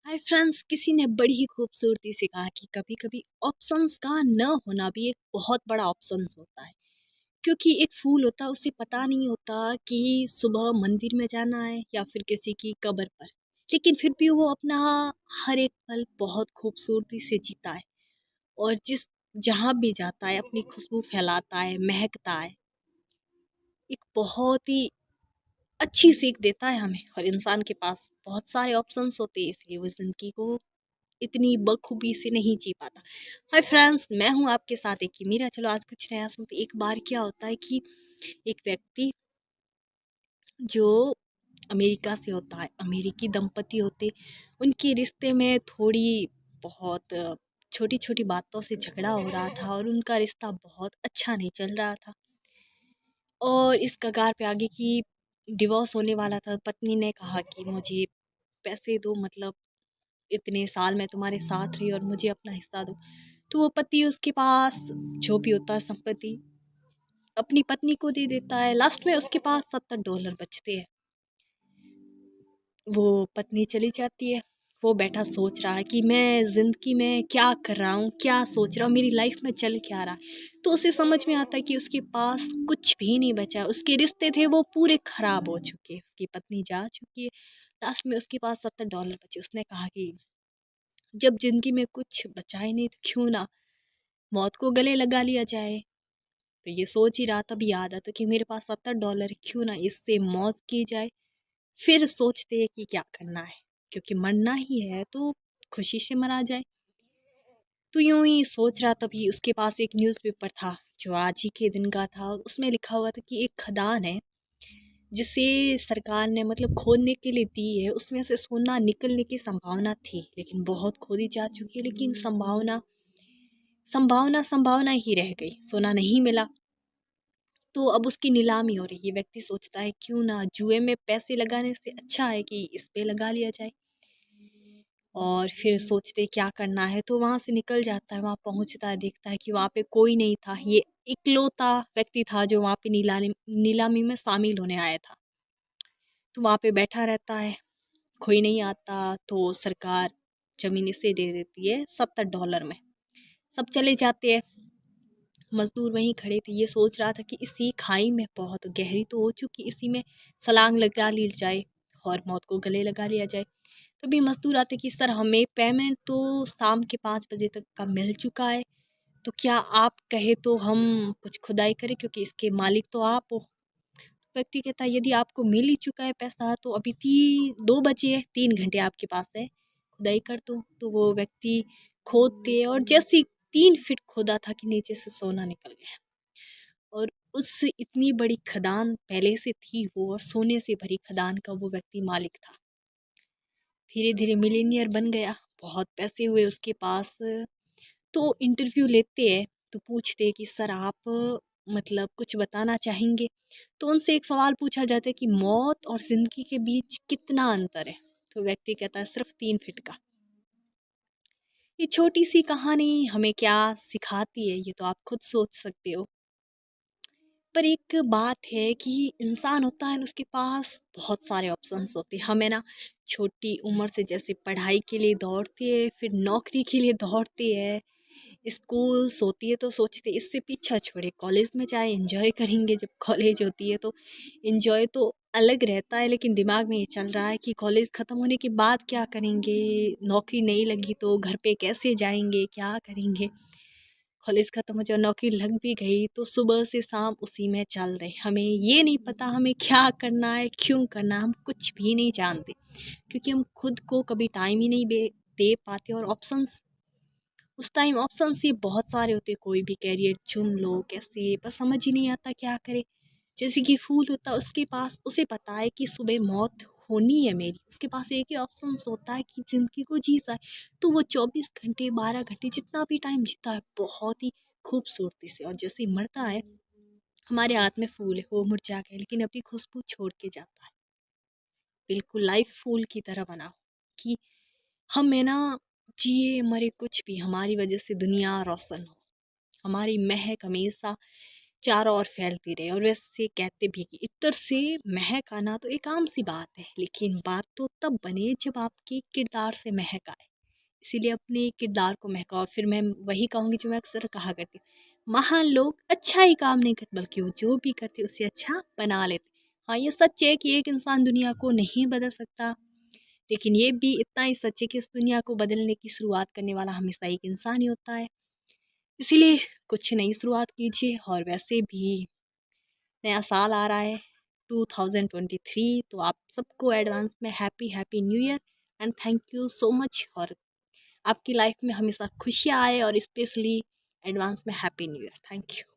Hi friends, किसी ने बड़ी ही खूबसूरती से कहा कि कभी कभी ऑप्शंस का न होना भी एक बहुत बड़ा ऑप्शन होता है। क्योंकि एक फूल होता है, उसे पता नहीं होता कि सुबह मंदिर में जाना है या फिर किसी की कब्र पर, लेकिन फिर भी वो अपना हर एक पल बहुत खूबसूरती से जीता है। और जिस जहाँ भी जाता है अपनी खुशबू फैलाता है, महकता है। एक बहुत ही अच्छी सीख देता है हमें। और इंसान के पास बहुत सारे ऑप्शंस होते हैं, इसलिए वो जिंदगी को इतनी बखूबी से नहीं जी पाता। हाय फ्रेंड्स, मैं हूँ आपके साथ एक ही मीरा। चलो आज कुछ नया सुनते। एक बार क्या होता है कि एक व्यक्ति जो अमेरिका से होता है, अमेरिकी दंपति होते, उनके रिश्ते में थोड़ी बहुत छोटी छोटी बातों से झगड़ा हो रहा था और उनका रिश्ता बहुत अच्छा नहीं चल रहा था। और इस कगार पे आगे की डिवोर्स होने वाला था। पत्नी ने कहा कि मुझे पैसे दो, मतलब इतने साल मैं तुम्हारे साथ रही और मुझे अपना हिस्सा दो। तो वो पति उसके पास जो भी होता है संपत्ति अपनी पत्नी को दे देता है। लास्ट में उसके पास $70 बचते हैं। वो पत्नी चली जाती है। वो बैठा सोच रहा है कि मैं ज़िंदगी में क्या कर रहा हूँ, क्या सोच रहा हूँ, मेरी लाइफ में चल क्या रहा है। तो उसे समझ में आता है कि उसके पास कुछ भी नहीं बचा है। उसके रिश्ते थे वो पूरे ख़राब हो चुके हैं। उसकी पत्नी जा चुकी है। लास्ट में उसके पास $70 बचे। उसने कहा कि जब ज़िंदगी में कुछ बचा ही नहीं तो क्यों ना मौत को गले लगा लिया जाए। तो ये सोच ही रहा, तब याद आता कि मेरे पास $70 क्यों ना इससे मौज की जाए। फिर सोचते हैं कि क्या करना है, क्योंकि मरना ही है तो खुशी से मरा जाए। तो यूं ही सोच रहा, तभी उसके पास एक न्यूज़पेपर था जो आज ही के दिन का था। उसमें लिखा हुआ था कि एक खदान है जिसे सरकार ने मतलब खोदने के लिए दी है। उसमें से सोना निकलने की संभावना थी, लेकिन बहुत खोदी जा चुकी है। लेकिन संभावना संभावना संभावना ही रह गई, सोना नहीं मिला। तो अब उसकी नीलामी हो रही है। व्यक्ति सोचता है क्यों ना जुए में पैसे लगाने से अच्छा है कि इस पे लगा लिया जाए। और फिर सोचते क्या करना है, तो वहाँ से निकल जाता है। वहाँ पहुँचता है, देखता है कि वहाँ पे कोई नहीं था। ये इकलौता व्यक्ति था जो वहाँ पे नीलामी नीलामी में शामिल होने आया था। तो वहाँ पे बैठा रहता है, कोई नहीं आता। तो सरकार ज़मीन इसे दे देती है $70 में। सब चले जाते हैं। मजदूर वहीं खड़े थे। ये सोच रहा था कि इसी खाई में बहुत गहरी तो हो चुकी, इसी में छलांग लगा ली जाए और मौत को गले लगा लिया जाए। तभी मजदूर आते कि सर, हमें पेमेंट तो शाम के 5 बजे तक का मिल चुका है, तो क्या आप कहे तो हम कुछ खुदाई करें, क्योंकि इसके मालिक तो आप हो। व्यक्ति कहता है यदि आपको मिल ही चुका है पैसा तो अभी 2 बजे है, 3 घंटे आपके पास है, खुदाई कर दो। तो वो व्यक्ति खोदते, और जैसे 3 फीट खोदा था कि नीचे से सोना निकल गया। और उस इतनी बड़ी खदान पहले से थी वो, और सोने से भरी खदान का वो व्यक्ति मालिक था। धीरे धीरे मिलीनियर बन गया, बहुत पैसे हुए उसके पास। तो इंटरव्यू लेते हैं, तो पूछते हैं कि सर आप मतलब कुछ बताना चाहेंगे। तो उनसे एक सवाल पूछा जाता है कि मौत और जिंदगी के बीच कितना अंतर है। तो व्यक्ति कहता है सिर्फ 3 फीट का। ये छोटी सी कहानी हमें क्या सिखाती है, ये तो आप खुद सोच सकते हो। पर एक बात है कि इंसान होता है, उसके पास बहुत सारे ऑप्शंस होते हैं। हमें ना छोटी उम्र से जैसे पढ़ाई के लिए दौड़ते हैं, फिर नौकरी के लिए दौड़ते हैं, स्कूल्स होती है तो सोचते इससे पीछा छोड़े कॉलेज में जाए, एंजॉय करेंगे। जब कॉलेज होती है तो एंजॉय तो अलग रहता है, लेकिन दिमाग में ये चल रहा है कि कॉलेज ख़त्म होने के बाद क्या करेंगे, नौकरी नहीं लगी तो घर पे कैसे जाएंगे, क्या करेंगे। कॉलेज ख़त्म हो जाए, नौकरी लग भी गई तो सुबह से शाम उसी में चल रहे। हमें ये नहीं पता हमें क्या करना है, क्यों करना है, हम कुछ भी नहीं जानते। क्योंकि हम खुद को कभी टाइम ही नहीं दे पाते। और ऑप्शंस उस टाइम ऑप्शंस ये बहुत सारे होते, कोई भी कैरियर चुन लो कैसे, पर समझ ही नहीं आता क्या करे। जैसे कि फूल होता, उसके पास उसे पता है कि सुबह मौत होनी है मेरी, उसके पास एक ही ऑप्शन होता है कि ज़िंदगी को जी जाए। तो वो 24 घंटे 12 घंटे जितना भी टाइम जीता है बहुत ही खूबसूरती से। और जैसे ही मरता है, हमारे हाथ में फूल है, वो मुरझा गया लेकिन अपनी खुशबू छोड़ के जाता है। बिल्कुल लाइफ फूल की तरह बनाओ कि हम है ना, जिए मरे कुछ भी, हमारी वजह से दुनिया रोशन हो, हमारी महक हमेशा चारों ओर फैलती रहे। और वैसे कहते भी कि इत्र से महक आना तो एक आम सी बात है, लेकिन बात तो तब बने जब आपके किरदार से महक आए। इसीलिए अपने किरदार को महकाओ। फिर मैं वही कहूँगी जो मैं अक्सर कहा करती हूँ, महान लोग अच्छा ही काम नहीं करते बल्कि वो जो भी करते उसे अच्छा बना लेते। हाँ, ये सच है कि एक इंसान दुनिया को नहीं बदल सकता, लेकिन ये भी इतना ही सच है कि इस दुनिया को बदलने की शुरुआत करने वाला हमेशा एक इंसान ही होता है। इसीलिए कुछ नई शुरुआत कीजिए। और वैसे भी नया साल आ रहा है 2023, तो आप सबको एडवांस में happy happy new year and thank you so much. और आपकी लाइफ में हमेशा खुशियाँ आए और स्पेशली एडवांस में happy new year. Thank you.